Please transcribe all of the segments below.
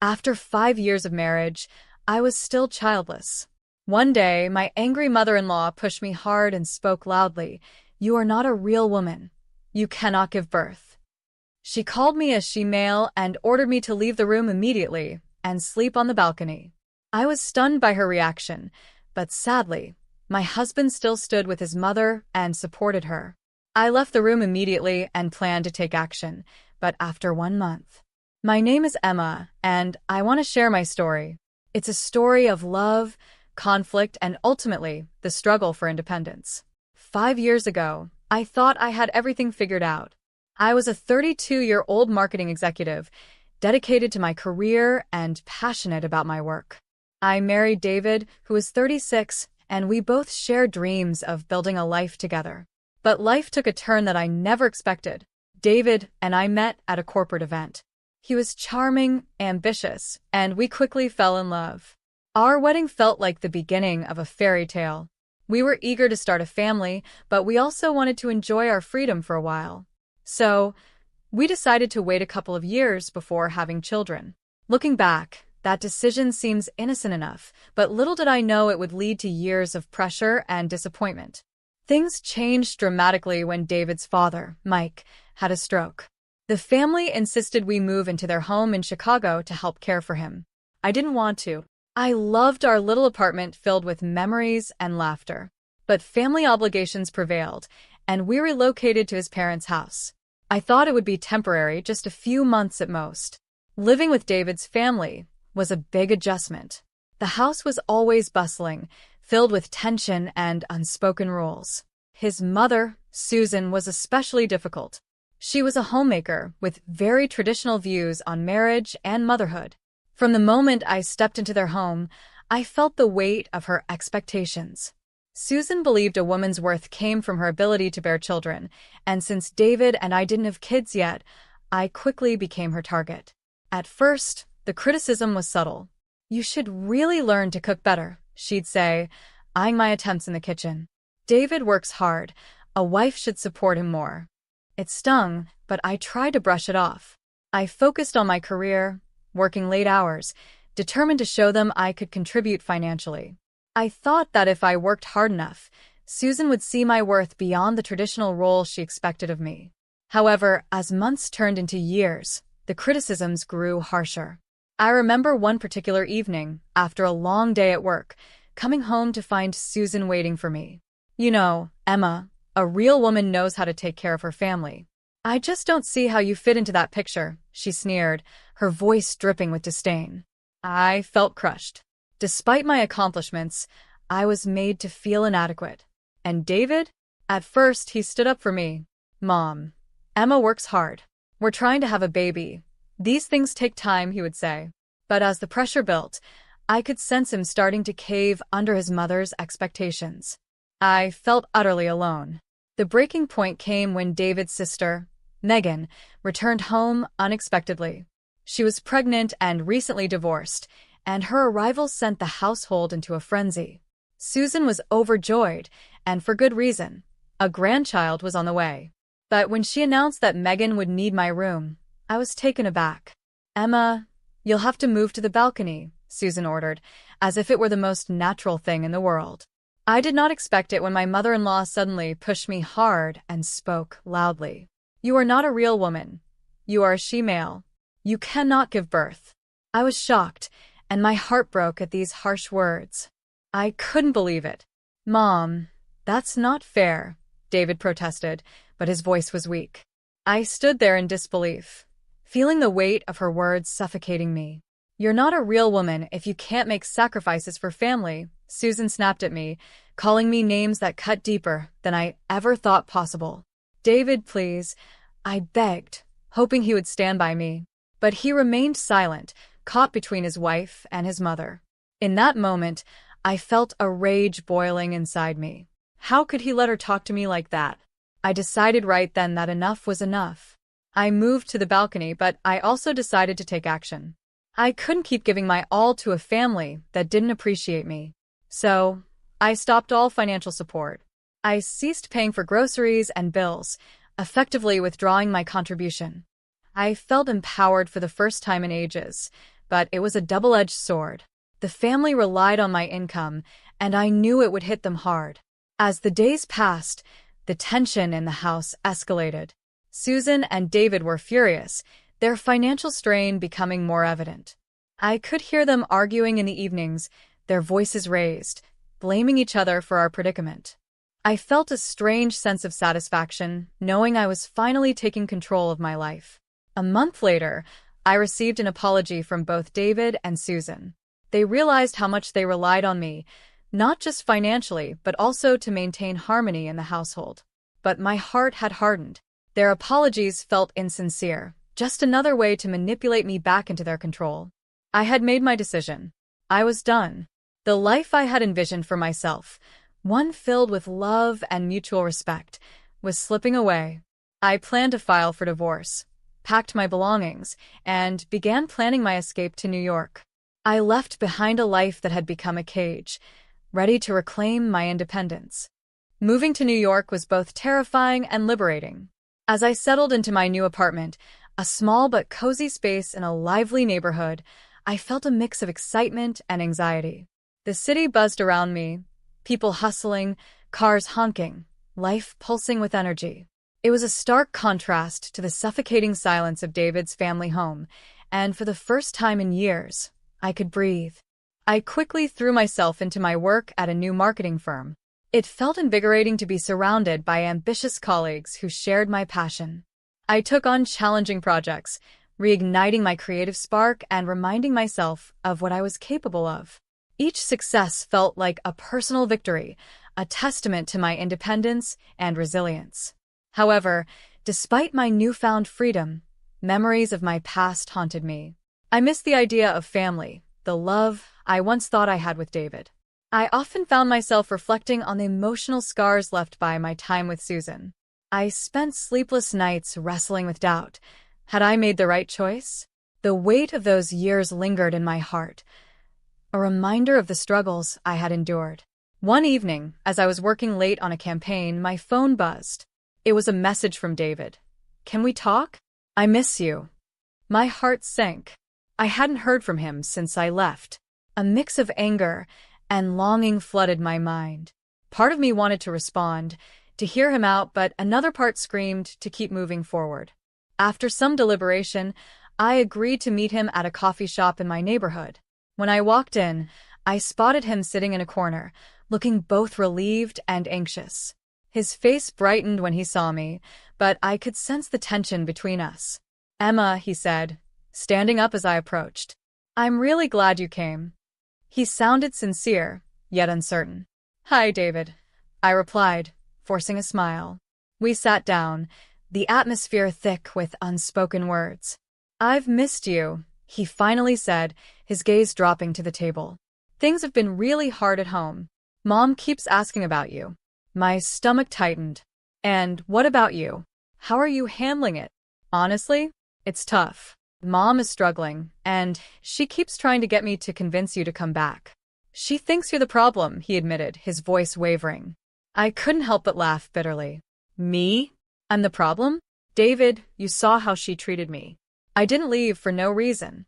After 5 years of marriage, I was still childless. One day, my angry mother-in-law pushed me hard and spoke loudly. "You are not a real woman. You cannot give birth." She called me a she-male and ordered me to leave the room immediately and sleep on the balcony. I was stunned by her reaction, but sadly, my husband still stood with his mother and supported her. I left the room immediately and planned to take action, but after 1 month. My name is Emma, and I want to share my story. It's a story of love, conflict, and ultimately, the struggle for independence. 5 years ago, I thought I had everything figured out. I was a 32-year-old marketing executive, dedicated to my career and passionate about my work. I married David, who was 36, and we both shared dreams of building a life together. But life took a turn that I never expected. David and I met at a corporate event. He was charming, ambitious, and we quickly fell in love. Our wedding felt like the beginning of a fairy tale. We were eager to start a family, but we also wanted to enjoy our freedom for a while. So, we decided to wait a couple of years before having children. Looking back, that decision seems innocent enough, but little did I know it would lead to years of pressure and disappointment. Things changed dramatically when David's father, Mike, had a stroke. The family insisted we move into their home in Chicago to help care for him. I didn't want to. I loved our little apartment filled with memories and laughter. But family obligations prevailed, and we relocated to his parents' house. I thought it would be temporary, just a few months at most. Living with David's family was a big adjustment. The house was always bustling, filled with tension and unspoken rules. His mother, Susan, was especially difficult. She was a homemaker with very traditional views on marriage and motherhood. From the moment I stepped into their home, I felt the weight of her expectations. Susan believed a woman's worth came from her ability to bear children, and since David and I didn't have kids yet, I quickly became her target. At first, the criticism was subtle. "You should really learn to cook better," she'd say, eyeing my attempts in the kitchen. "David works hard. A wife should support him more." It stung, but I tried to brush it off. I focused on my career, working late hours, determined to show them I could contribute financially. I thought that if I worked hard enough, Susan would see my worth beyond the traditional role she expected of me. However, as months turned into years, the criticisms grew harsher. I remember one particular evening, after a long day at work, coming home to find Susan waiting for me. "You know, Emma, a real woman knows how to take care of her family. I just don't see how you fit into that picture," she sneered, her voice dripping with disdain. I felt crushed. Despite my accomplishments, I was made to feel inadequate. And David? At first, he stood up for me. "Mom, Emma works hard. We're trying to have a baby. These things take time," he would say. But as the pressure built, I could sense him starting to cave under his mother's expectations. I felt utterly alone. The breaking point came when David's sister, Megan, returned home unexpectedly. She was pregnant and recently divorced, and her arrival sent the household into a frenzy. Susan was overjoyed, and for good reason. A grandchild was on the way. But when she announced that Megan would need my room, I was taken aback. "Emma, you'll have to move to the balcony," Susan ordered, as if it were the most natural thing in the world. I did not expect it when my mother-in-law suddenly pushed me hard and spoke loudly. "You are not a real woman. You are a she-male. You cannot give birth." I was shocked, and my heart broke at these harsh words. I couldn't believe it. "Mom, that's not fair," David protested, but his voice was weak. I stood there in disbelief, feeling the weight of her words suffocating me. "You're not a real woman if you can't make sacrifices for family," Susan snapped at me, calling me names that cut deeper than I ever thought possible. "David, please," I begged, hoping he would stand by me. But he remained silent, caught between his wife and his mother. In that moment, I felt a rage boiling inside me. How could he let her talk to me like that? I decided right then that enough was enough. I moved to the balcony, but I also decided to take action. I couldn't keep giving my all to a family that didn't appreciate me. So, I stopped all financial support. I ceased paying for groceries and bills, effectively withdrawing my contribution. I felt empowered for the first time in ages, but it was a double-edged sword. The family relied on my income, and I knew it would hit them hard. As the days passed, the tension in the house escalated. Susan and David were furious, their financial strain becoming more evident. I could hear them arguing in the evenings, their voices raised, blaming each other for our predicament. I felt a strange sense of satisfaction, knowing I was finally taking control of my life. A month later, I received an apology from both David and Susan. They realized how much they relied on me, not just financially, but also to maintain harmony in the household. But my heart had hardened. Their apologies felt insincere, just another way to manipulate me back into their control. I had made my decision. I was done. The life I had envisioned for myself, one filled with love and mutual respect, was slipping away. I planned to file for divorce, packed my belongings, and began planning my escape to New York. I left behind a life that had become a cage, ready to reclaim my independence. Moving to New York was both terrifying and liberating. As I settled into my new apartment, a small but cozy space in a lively neighborhood, I felt a mix of excitement and anxiety. The city buzzed around me, people hustling, cars honking, life pulsing with energy. It was a stark contrast to the suffocating silence of David's family home, and for the first time in years, I could breathe. I quickly threw myself into my work at a new marketing firm. It felt invigorating to be surrounded by ambitious colleagues who shared my passion. I took on challenging projects, reigniting my creative spark and reminding myself of what I was capable of. Each success felt like a personal victory, a testament to my independence and resilience. However, despite my newfound freedom, memories of my past haunted me. I missed the idea of family, the love I once thought I had with David. I often found myself reflecting on the emotional scars left by my time with Susan. I spent sleepless nights wrestling with doubt. Had I made the right choice? The weight of those years lingered in my heart, a reminder of the struggles I had endured. One evening, as I was working late on a campaign, my phone buzzed. It was a message from David. "Can we talk? I miss you." My heart sank. I hadn't heard from him since I left. A mix of anger and longing flooded my mind. Part of me wanted to respond, to hear him out, but another part screamed to keep moving forward. After some deliberation, I agreed to meet him at a coffee shop in my neighborhood. When I walked in, I spotted him sitting in a corner, looking both relieved and anxious. His face brightened when he saw me, but I could sense the tension between us. "Emma," he said, standing up as I approached. "I'm really glad you came." He sounded sincere, yet uncertain. "Hi, David," I replied, forcing a smile. We sat down, the atmosphere thick with unspoken words. "I've missed you," he finally said, his gaze dropping to the table. "Things have been really hard at home. Mom keeps asking about you." My stomach tightened. "And what about you? How are you handling it?" "Honestly, it's tough. Mom is struggling, and she keeps trying to get me to convince you to come back." "She thinks you're the problem," he admitted, his voice wavering. I couldn't help but laugh bitterly. "Me? I'm the problem? David, you saw how she treated me. I didn't leave for no reason."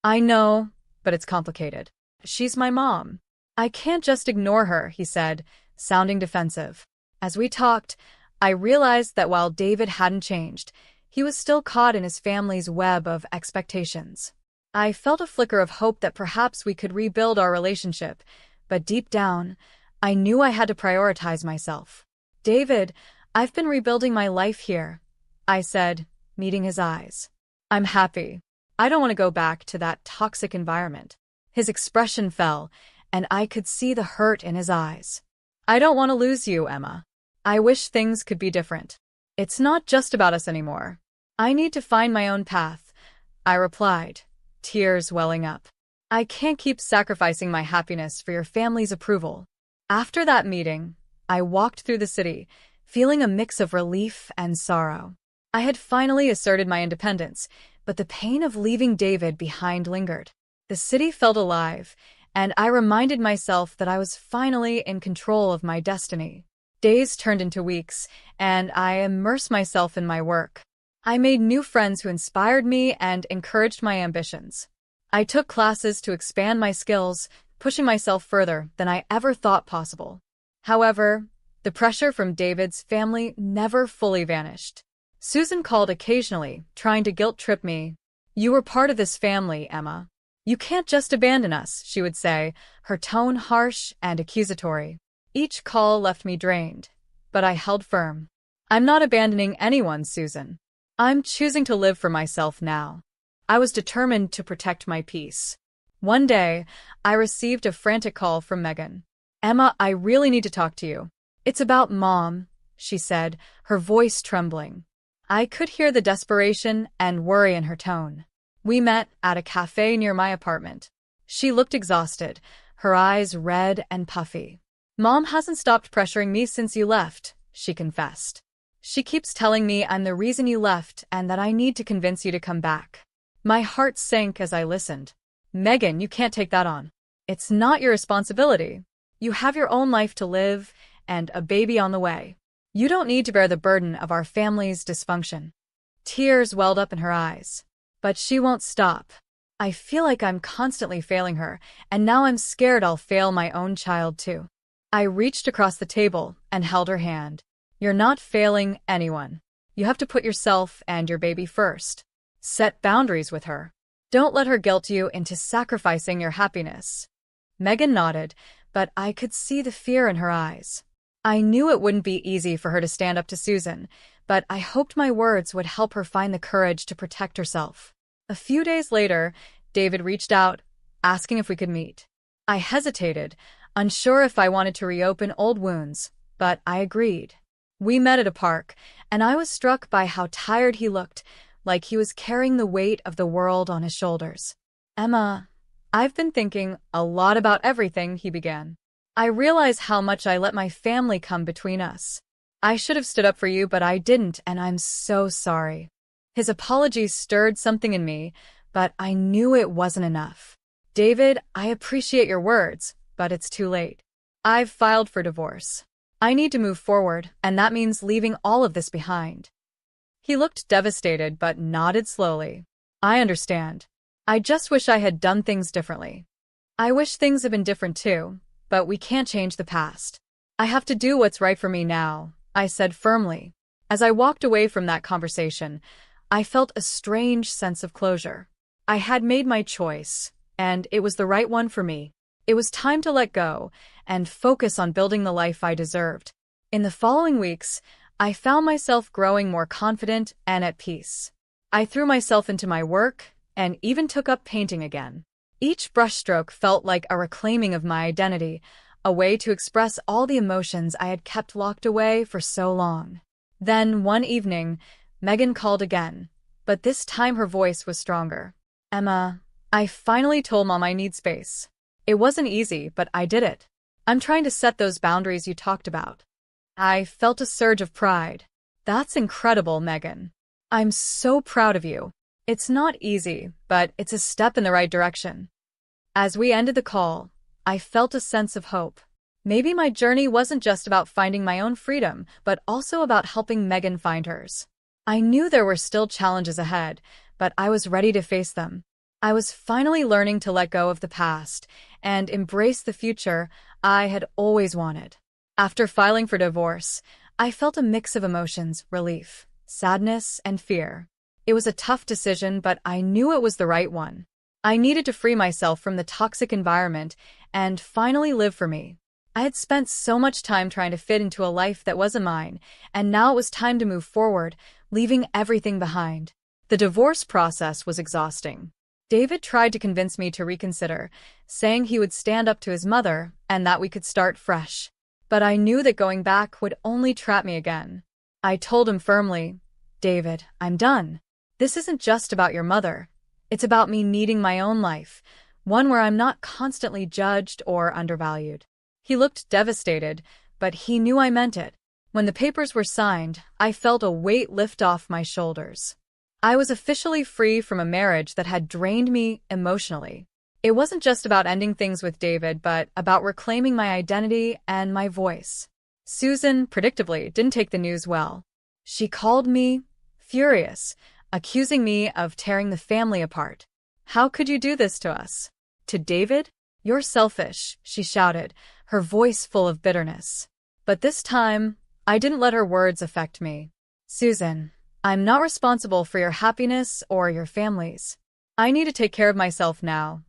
"I know, but it's complicated. She's my mom. I can't just ignore her," he said, sounding defensive. As we talked, I realized that while David hadn't changed, he was still caught in his family's web of expectations. I felt a flicker of hope that perhaps we could rebuild our relationship, but deep down, I knew I had to prioritize myself. "David, I've been rebuilding my life here," I said, meeting his eyes. "I'm happy. I don't want to go back to that toxic environment." His expression fell, and I could see the hurt in his eyes. "I don't want to lose you, Emma. I wish things could be different. It's not just about us anymore. I need to find my own path," I replied, tears welling up. "I can't keep sacrificing my happiness for your family's approval." After that meeting, I walked through the city, feeling a mix of relief and sorrow. I had finally asserted my independence, but the pain of leaving David behind lingered. The city felt alive, and I reminded myself that I was finally in control of my destiny. Days turned into weeks, and I immersed myself in my work. I made new friends who inspired me and encouraged my ambitions. I took classes to expand my skills, pushing myself further than I ever thought possible. However, the pressure from David's family never fully vanished. Susan called occasionally, trying to guilt-trip me. "You were part of this family, Emma. You can't just abandon us," she would say, her tone harsh and accusatory. Each call left me drained, but I held firm. "I'm not abandoning anyone, Susan. I'm choosing to live for myself now." I was determined to protect my peace. One day, I received a frantic call from Megan. "Emma, I really need to talk to you." "It's about Mom," she said, her voice trembling. I could hear the desperation and worry in her tone. We met at a cafe near my apartment. She looked exhausted, her eyes red and puffy. "Mom hasn't stopped pressuring me since you left," she confessed. "She keeps telling me I'm the reason you left and that I need to convince you to come back." My heart sank as I listened. "Megan, you can't take that on. It's not your responsibility. You have your own life to live and a baby on the way. You don't need to bear the burden of our family's dysfunction." Tears welled up in her eyes. But she won't stop. "I feel like I'm constantly failing her, and now I'm scared I'll fail my own child too." I reached across the table and held her hand. "You're not failing anyone. You have to put yourself and your baby first. Set boundaries with her. Don't let her guilt you into sacrificing your happiness." Megan nodded, but I could see the fear in her eyes. I knew it wouldn't be easy for her to stand up to Susan, but I hoped my words would help her find the courage to protect herself. A few days later, David reached out, asking if we could meet. I hesitated, unsure if I wanted to reopen old wounds, but I agreed. We met at a park, and I was struck by how tired he looked, like he was carrying the weight of the world on his shoulders. "Emma, I've been thinking a lot about everything," he began. "I realize how much I let my family come between us. I should have stood up for you, but I didn't, and I'm so sorry." His apologies stirred something in me, but I knew it wasn't enough. "David, I appreciate your words, but it's too late. I've filed for divorce. I need to move forward, and that means leaving all of this behind." He looked devastated but nodded slowly. "I understand. I just wish I had done things differently." "I wish things had been different too, but we can't change the past. I have to do what's right for me now," I said firmly. As I walked away from that conversation, I felt a strange sense of closure. I had made my choice, and it was the right one for me. It was time to let go and focus on building the life I deserved. In the following weeks, I found myself growing more confident and at peace. I threw myself into my work and even took up painting again. Each brushstroke felt like a reclaiming of my identity, a way to express all the emotions I had kept locked away for so long. Then, one evening, Megan called again, but this time her voice was stronger. "Emma, I finally told Mom I need space. It wasn't easy, but I did it. I'm trying to set those boundaries you talked about." I felt a surge of pride. "That's incredible, Megan. I'm so proud of you. It's not easy, but it's a step in the right direction." As we ended the call, I felt a sense of hope. Maybe my journey wasn't just about finding my own freedom, but also about helping Megan find hers. I knew there were still challenges ahead, but I was ready to face them. I was finally learning to let go of the past and embrace the future I had always wanted. After filing for divorce, I felt a mix of emotions: relief, sadness, and fear. It was a tough decision, but I knew it was the right one. I needed to free myself from the toxic environment and finally live for me. I had spent so much time trying to fit into a life that wasn't mine, and now it was time to move forward, leaving everything behind. The divorce process was exhausting. David tried to convince me to reconsider, saying he would stand up to his mother and that we could start fresh. But I knew that going back would only trap me again. I told him firmly, "David, I'm done. This isn't just about your mother. It's about me needing my own life, one where I'm not constantly judged or undervalued." He looked devastated, but he knew I meant it. When the papers were signed, I felt a weight lift off my shoulders. I was officially free from a marriage that had drained me emotionally. It wasn't just about ending things with David, but about reclaiming my identity and my voice. Susan, predictably, didn't take the news well. She called me furious, accusing me of tearing the family apart. How could you do this to us? To David? You're selfish, she shouted, her voice full of bitterness. But this time, I didn't let her words affect me. Susan, I'm not responsible for your happiness or your family's. I need to take care of myself now,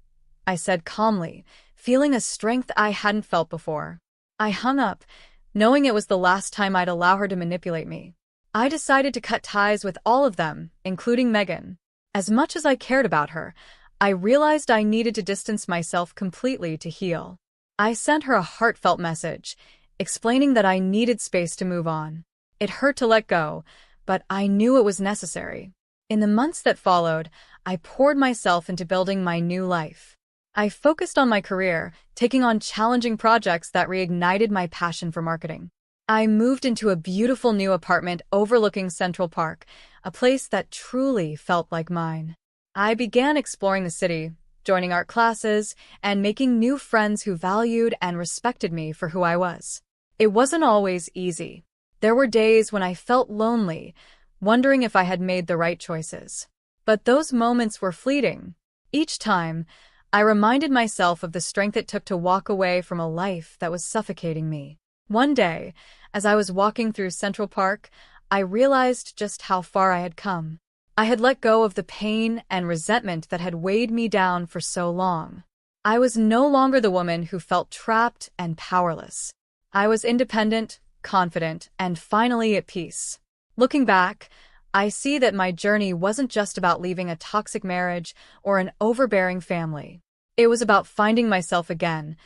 I said calmly, feeling a strength I hadn't felt before. I hung up, knowing it was the last time I'd allow her to manipulate me. I decided to cut ties with all of them, including Megan. As much as I cared about her, I realized I needed to distance myself completely to heal. I sent her a heartfelt message, explaining that I needed space to move on. It hurt to let go, but I knew it was necessary. In the months that followed, I poured myself into building my new life. I focused on my career, taking on challenging projects that reignited my passion for marketing. I moved into a beautiful new apartment overlooking Central Park, a place that truly felt like mine. I began exploring the city, joining art classes, and making new friends who valued and respected me for who I was. It wasn't always easy. There were days when I felt lonely, wondering if I had made the right choices. But those moments were fleeting. Each time, I reminded myself of the strength it took to walk away from a life that was suffocating me. One day, as I was walking through Central Park, I realized just how far I had come. I had let go of the pain and resentment that had weighed me down for so long. I was no longer the woman who felt trapped and powerless. I was independent, confident, and finally at peace. Looking back, I see that my journey wasn't just about leaving a toxic marriage or an overbearing family. It was about finding myself again,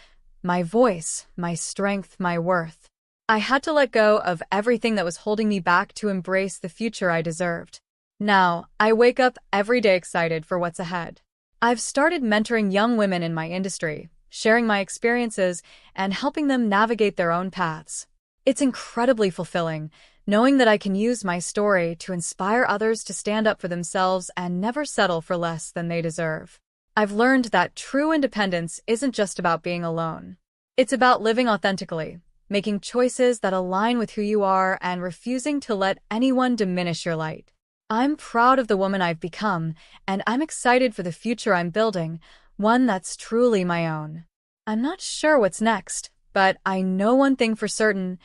my voice, my strength, my worth. I had to let go of everything that was holding me back to embrace the future I deserved. Now, I wake up every day excited for what's ahead. I've started mentoring young women in my industry, sharing my experiences, and helping them navigate their own paths. It's incredibly fulfilling, knowing that I can use my story to inspire others to stand up for themselves and never settle for less than they deserve. I've learned that true independence isn't just about being alone. It's about living authentically, making choices that align with who you are and refusing to let anyone diminish your light. I'm proud of the woman I've become, and I'm excited for the future I'm building, one that's truly my own. I'm not sure what's next, but I know one thing for certain: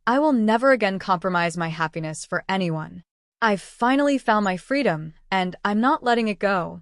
I will never again compromise my happiness for anyone. I've finally found my freedom, and I'm not letting it go.